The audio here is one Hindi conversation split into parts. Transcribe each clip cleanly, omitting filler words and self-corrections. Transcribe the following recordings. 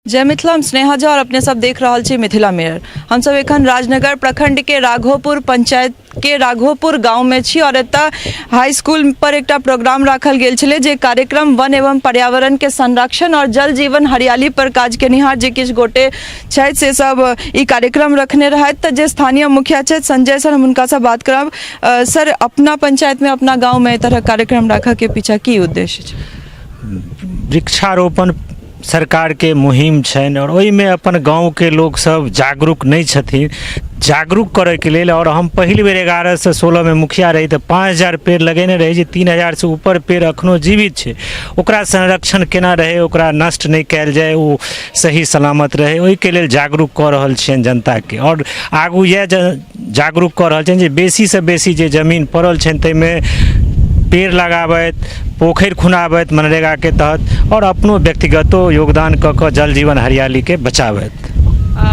जय मिथिला, हम स्नेहा झा और अपने सब देख रहा छी मिथिला मिरर। हम सब एखन राजनगर प्रखंड के राघोपुर पंचायत के राघोपुर गाँव में छी और एतऽ हाई स्कूल पर एक प्रोग्राम रखल गेल छलै जे कार्यक्रम वन एवं पर्यावरण के संरक्षण और जल जीवन हरियाली पर काज केनिहार जे किछु गोटे छथि से सब ई कार्यक्रम रखने रहथि। तऽ जे स्थानीय मुखिया छथि संजय सर, हम हुनका से बात करब। सर, अपना पंचायत में अपना गाँव में तरह कार्यक्रम रखा के पीछे की उद्देश्य छै? वृक्षारोपण सरकार के मुहिम छन और ओहि में अपन गाँव के लोग सब जागरूक नहीं छथिन, जागरूक करे के लिए। और हम पहली बेर 11 से 16 में मुखिया रही तो 5000 पेड़ लगेने रही, जे 3000 से ऊपर पेड़ अखनो जीवित छे। ओकरा संरक्षण केना रहे, ओकरा नष्ट नहीं कैल जाए, वो सही सलामत रहे, ओहि के लेल जागरूक कर रहल छियन जनता के। और आगू यह जागरूक कर रहल छियन जे बेसी से बेसी जे जमीन पड़ल छन तै में पेड़ लगाबैत, पोखर खुनाबैत मनरेगा के तहत, और अपनो व्यक्तिगतो योगदान क जल जीवन हरियाली के बचाबैत।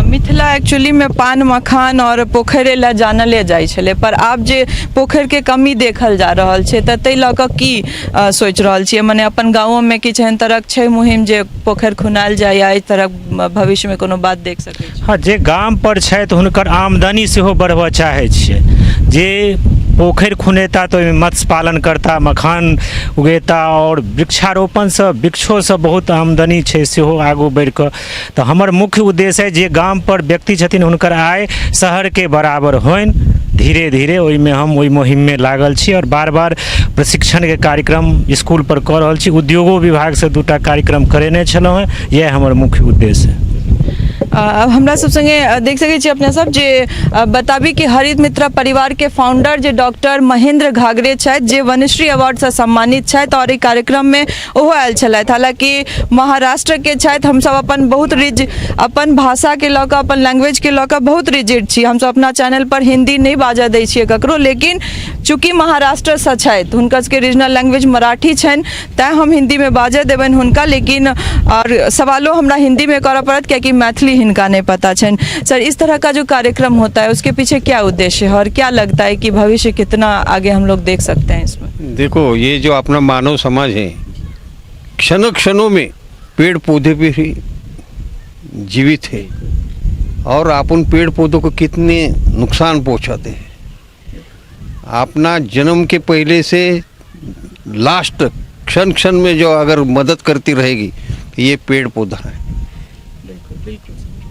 मिथिला एक्चुअली में पान मखान और पोखरे ला जानले जाइ छले, पर आब जे पोखर के कमी देखल जा रहल छै तऽ तै लऽ कऽ की सोच रहल छियै? मने अपन गाँवों में किछु एहन तरह छै मुहिम जे पोखर खुनाल जाय या इस तरह भविष्य में कोनो बात देख सकै छी? हाँ, जे गाम पर छथि हुनकर आमदनी सेहो बढ़बऽ चाहै छियै। जे पोखर खुनेता तो मत्स्य पालन करता, मखान उगेता, और वृक्षारोपण से वृक्षों से बहुत आमदनी छै सेहो आगू बढ़ कऽ। तो हमर मुख्य उद्देश्य है जे गाम पर व्यक्ति छथिन हुनकर आय शहर के बराबर होइन। धीरे धीरे ओहि में हम ओहि मुहिम में लागल छी और बार बार प्रशिक्षण के कार्यक्रम स्कूल पर कर रहल छी। उद्योगो विभाग से 2टा कार्यक्रम करेने छलहुँ हैं। यह हमर मुख्य उद्देश्य है। अब हमरा सब संगे देख सकै छी अपने सब जे बताबी कि हरित मित्र परिवार के फाउंडर जे डॉक्टर महेंद्र घाघरे छथि, जे वनश्री अवार्ड से सम्मानित छथि और ई कार्यक्रम में ओहो आयल छलथि। हालांकि महाराष्ट्र के छथि। हम सब अपन बहुत अपन भाषा के लऽ कऽ, अपन लैंग्वेज के लऽ कऽ बहुत रिजिड छी। हम सब अपना चैनल पर हिंदी नहीं बाजऽ दै छियै ककरो, लेकिन चूँकि महाराष्ट्र से छथि, हुनकर सबके रीजनल लैंग्वेज मराठी छनि, तैं हम हिंदी में बाजऽ देबनि हुनका। लेकिन और सवालो हमरा हिंदी में करऽ पड़त क्योंकि मैथिली इनका नहीं पता छन। सर, इस तरह का जो कार्यक्रम होता है उसके पीछे क्या उद्देश्य है और क्या लगता है कि भविष्य कितना आगे हम लोग देख सकते हैं इसमें? देखो, ये जो अपना मानव समाज है, क्षणों क्षणों में पेड़ पौधे भी जीवित है, और आप उन पेड़ पौधों को कितने नुकसान पहुंचाते हैं। अपना जन्म के पहले से लास्ट क्षण क्षण में जो अगर मदद करती रहेगी, ये पेड़ पौधा है।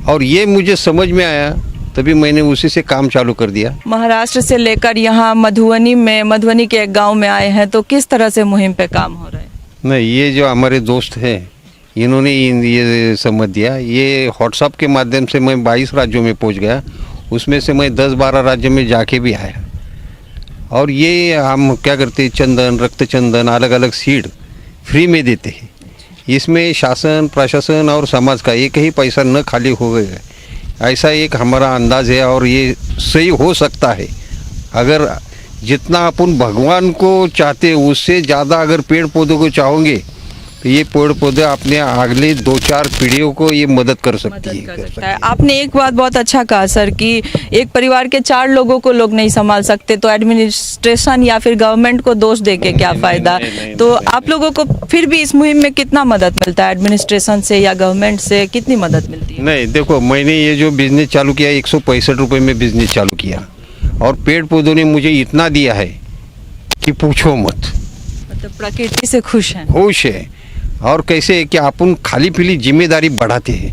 और ये मुझे समझ में आया, तभी मैंने उसी से काम चालू कर दिया। महाराष्ट्र से लेकर यहाँ मधुबनी के एक गांव में आए हैं, तो किस तरह से मुहिम पे काम हो रहा है? नहीं, ये जो हमारे दोस्त हैं, इन्होंने ये समझ दिया। ये व्हाट्सएप के माध्यम से मैं 22 राज्यों में पहुंच गया, उसमें से मैं 10-12 राज्यों में जाके भी आया। और ये हम क्या करते हैं, चंदन, रक्त चंदन, अलग अलग सीड फ्री में देते हैं। इसमें शासन, प्रशासन और समाज का एक ही पैसा न खाली हो गया, ऐसा एक हमारा अंदाज है। और ये सही हो सकता है अगर जितना अपन भगवान को चाहते हैं उससे ज़्यादा अगर पेड़ पौधों को चाहोगे तो ये पेड़ पौधे अपने अगले 2-4 पीढ़ियों को ये मदद कर सकती है। आपने एक बात बहुत अच्छा कहा सर कि एक परिवार के 4 लोगों को लोग नहीं संभाल सकते, तो एडमिनिस्ट्रेशन या फिर गवर्नमेंट को दोष देके क्या फायदा? तो आप लोगों को फिर भी इस मुहिम में कितना मदद मिलता है? एडमिनिस्ट्रेशन से या गवर्नमेंट से कितनी मदद मिलती है? नहीं, देखो, मैंने ये जो बिजनेस चालू किया 165 रुपये में बिजनेस चालू किया, और पेड़ पौधों ने मुझे इतना दिया है कि पूछो मत। मतलब प्रकृति से खुश है। और कैसे है कि अपन खाली पीली जिम्मेदारी बढ़ाते हैं।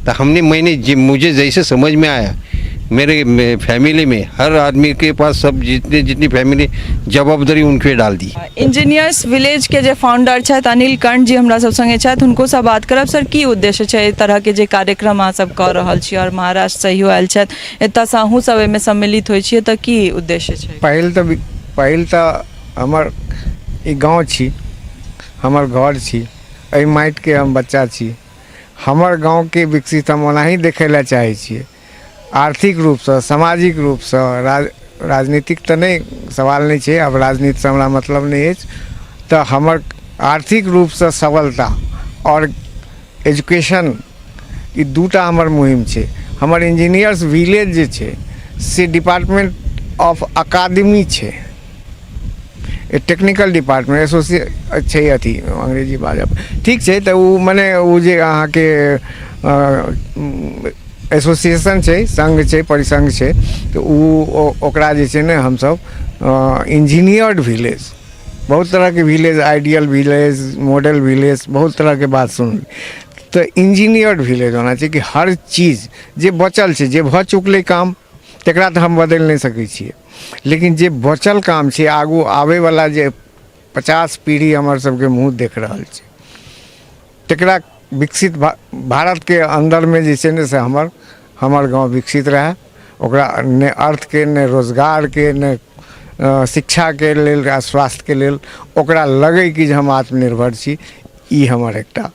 तो मुझे जैसे समझ में आया, मेरे फैमिली में हर आदमी के पास सब जितनी फैमिली जवाबदारी उनके डाल दी। इंजीनियर्स विलेज के जो फाउंडर छथि अनिल कंठ जी हमरा सब संगे छथि, उनको सब बात करब। सर, की उद्देश्य छै तरह के जे कार्यक्रम अहाँ सब कर रहल छी और महाराष्ट्र से ही आयल छथि, एतऽ से अहूँ सब एहिमे सम्मिलित होइ छियै, तऽ की उद्देश्य छै? पहिल तऽ हमर ई गाँव छी, हमर घर छी, एहि माटि के हम बच्चा छी। हमर गाँव के विकसित हम ओनाही देखै लए चाहै छियै, आर्थिक रूप से, सामाजिक रूप से। राजनीतिक तो नहीं सवाल नहीं है, अब राजनीति से हमरा मतलब नहीं है। तो हमर आर्थिक रूप से सबलता और एजुकेशन, ई 2टा हमर मुहिम है। हमर इंजीनियर्स विलेज जे छै से डिपार्टमेंट ऑफ अकादमी है, टेक्निकल डिपार्टमेंट एसोसिएट छै, अथी अंग्रेजी बाजब ठीक है। तो मने वो जे अहाँ के एसोसिएशन छै, संघ छै, परिसंघ छै, तो ओकरा जे छै ने हमसब इंजीनियर्ड विलेज, बहुत तरह के village, ideal village, model village, बहुत तरह के बात सुन, तो इंजीनियर्ड विलेज होना चाहिए कि हर चीज जे बचल छै, जे भ चुकले काम तकरा तो हम बदल नहीं सकै छियै, लेकिन जे बचल काम छै आगू आवे वाला जे 50 पीढ़ी हमर सबके मुँह देख रहल छै तकरा विकसित भारत के अंदर में जे छै ने से हमर गांव विकसित रहे, ओकरा ने अर्थ के, ने रोजगार के, ने शिक्षा के लेल, स्वास्थ्य के लेल ओकरा लगे कि जे हम आत्मनिर्भर छी, ई हमर एकटा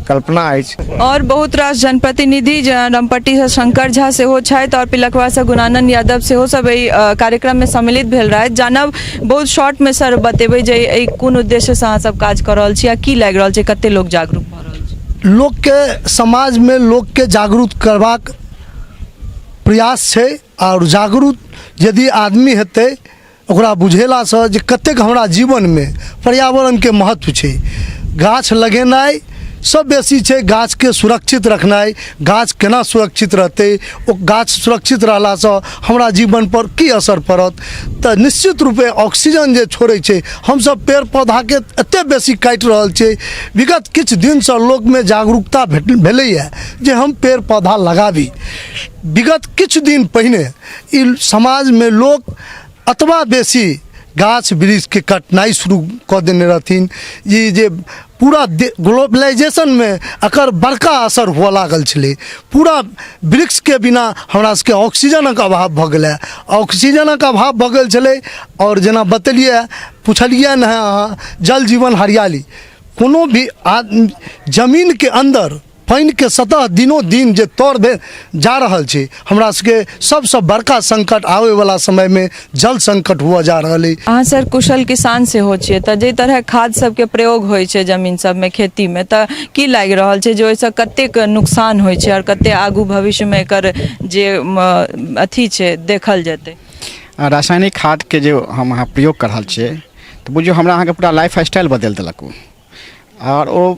कल्पना अछि। और बहुत रास जनप्रतिनिधि रामपट्टी से शंकर झा सेहो छथि और पिलखवा से गुणानंद यादव सेहो सब एहि कार्यक्रम में सम्मिलित भेल रहथि। जानब बहुत शॉर्ट में सर बतेबै जे एहि कोन उद्देश्य से अहाँ सब काज कर रहल छी आ की लागि रहल छै, कते लोग जागरूक भ रहल छै? लोक के समाज में लोक के जागरूक करबाक प्रयास छै और जागरूक यदि आदमी हेतै ओकरा बुझेला से जे कतेक हमरा जीवन में पर्यावरण के महत्व छै, गाछ लगेनाइ सब बेसी छै, गाछ के सुरक्षित रखनाइ, गाछ केना सुरक्षित रहतै, ओ गाछ सुरक्षित रहला से हमरा जीवन पर की असर पड़त, तो निश्चित रूपे ऑक्सीजन जे छोड़े छै, हम सब पेड़ पौधा के एते बेसी काटि रहल छै। विगत किछु दिन से लोक में जागरूकता भेलैया जे हम पेड़ पौधा लगाबी। विगत किछु दिन पहिने ई समाज में लोक अतबा बेसी गाछ वृक्ष के कटनाई शुरू कर देने रहथिन, ये जे पूरा ग्लोबलाइजेशन में एकर बड़का असर हुआ लागल छलै। पूरा वृक्ष के बिना हमरा सबके ऑक्सीजनक अभाव भऽ गेलै, ऑक्सीजनक अभाव भऽ गेल छलै। और जेना बतेलिए पूछलिए न अहाँ जल जीवन हरियाली, कोनो भी जमीन के अंदर पानी के सतह दिनों दिन जे तौर जा रहल छै, हमरा सबके सबसे बड़का संकट आवे वाला समय में जल संकट हुआ जा रहल है। अहाँ सर कुशल किसान से हो छियै, तऽ जे तरह खाद सबके प्रयोग होइ छै जमीन सब में खेती में, तऽ की लागि रहल छै जे ओहिसँ कतेक नुकसान होइ छै और कते आगू भविष्य में एकर जे अथी छै देखल जेतै? रासायनिक खाद के जो हम अहाँ प्रयोग कर रहल छियै तऽ बुझियौ हमरा अहाँके पूरा लाइफ स्टाइल बदल देलक और ओ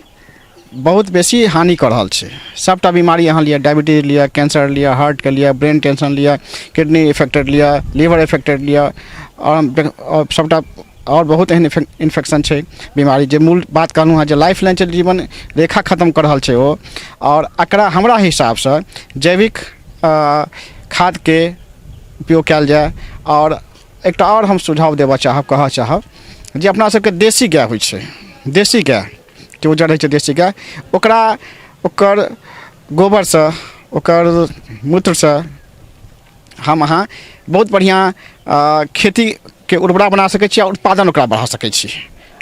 बहुत बेसी हानि कर रहल छै। सबटा बीमारी अहाँ लिअ, डायबिटीज लिअ, कैंसर लिअ, हार्ट के लिअ, ब्रेन टेंशन लिअ, किडनी इफेक्टेड लिअ, लीवर इफेक्टेड लिअ, और सबटा और बहुत एहन इन्फेक्शन छै बीमारी जे मूल बात कहलहुँ हँ जे लाइफ लाइन छै, जीवन रेखा खत्म कर रहल छै ओ। और एकरा हमरा हिसाबसँ जैविक खाद के उपयोग कयल जाय। और एकटा और हम सुझाव देबऽ चाहब, कहऽ चाहब जे अपना सबके देसी गाय होइ छै, देसी गाय के उजर रहै छै, देसी गाय, ओकरा ओकर गोबरसँ, ओकर मूत्रसँ हम अहाँ बहुत बढ़िआँ खेती के उर्वरा बना सकै छी और उत्पादन ओकरा बढ़ा सकै छी।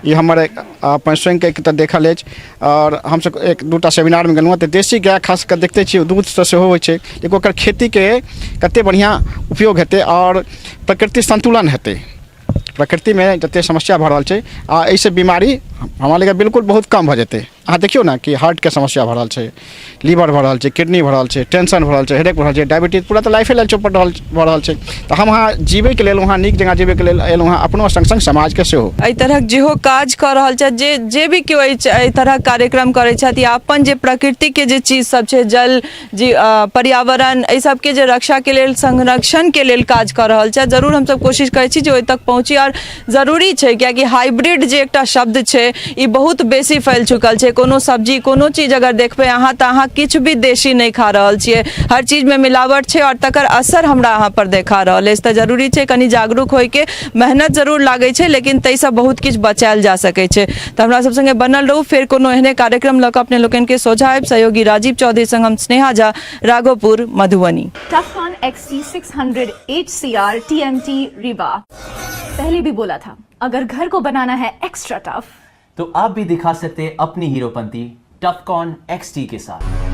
ये हमर अपन स्वयं के तऽ देखल अछि। और हमसब एक दूटा सेमिनार में गेलहुँ तऽ देसी गाय खास कर देखते छियै दूधसँ सेहो होइ छै, लेकिन ओकर खेती के कते बढ़िआँ उपयोग हेतै और प्रकृति संतुलन हेतै। प्रकृति में जते समस्या भऽ रहल छै आ एहिसँ बीमारी हमरा लगे बिल्कुल बहुत कम भऽ जेतै। अहाँ देखियौ ना कि हार्ट के समस्या भऽ रहल छै, लीवर भऽ रहल छै, किडनी भऽ रहल छै, टेंशन भऽ रहल छै, हेडेक भऽ रहल छै, डायबिटीज, पूरा तऽ लाइफे लाइन चौपट भऽ रहल छै। तऽ हम अहाँ जीबै के लेल, वहाँ नीक जगह जीबै के लेल एलहुँ हँ, अपनो संग संग समाज के सेहो एहि तरहक जेहो काज कऽ रहल छथि, जे भी केओ एहि तरह कार्यक्रम करै छथि या अपन जे प्रकृति के जे चीज सब छै, जल जी पर्यावरण, एहि सबके जे रक्षा के लेल, संरक्षण के लेल काज कऽ रहल छथि, जरूर हमसब कोशिश करै छी जे ओहि तक पहुँची। और जरूरी छै कियाकि हाइब्रिड जे एकटा शब्द छै ई बहुत बेसी फैल चुकल छै। कोनो सब्जी, कोनो चीज अगर देखबै अहाँ तऽ अहाँ किछु भी देशी नहीं खा रहल छियै, हर चीज में मिलावट छै और तकर असर हमरा अहाँ पर देखा रहल अछि। तऽ जरूरी छै कनि जागरूक होय के, मेहनत जरूर लागै छै लेकिन ताहिसँ बहुत किछु बचायल जा सकै छै। तऽ हमरा सब संगे बनल रहू, फेर कोनो एहने कार्यक्रम लऽ कऽ अपने लोकनि के सोझा आयब। सहयोगी राजीव चौधरी संग हम Sneha Jha, Raghopur, Madhubani. टफकॉन XT 600 HCR TMT Riva. पहले भी बोला था, अगर घर को बनाना है एक्स्ट्रा टफ तो आप भी दिखा सकते अपनी हीरोपंती टफकॉन XT के साथ।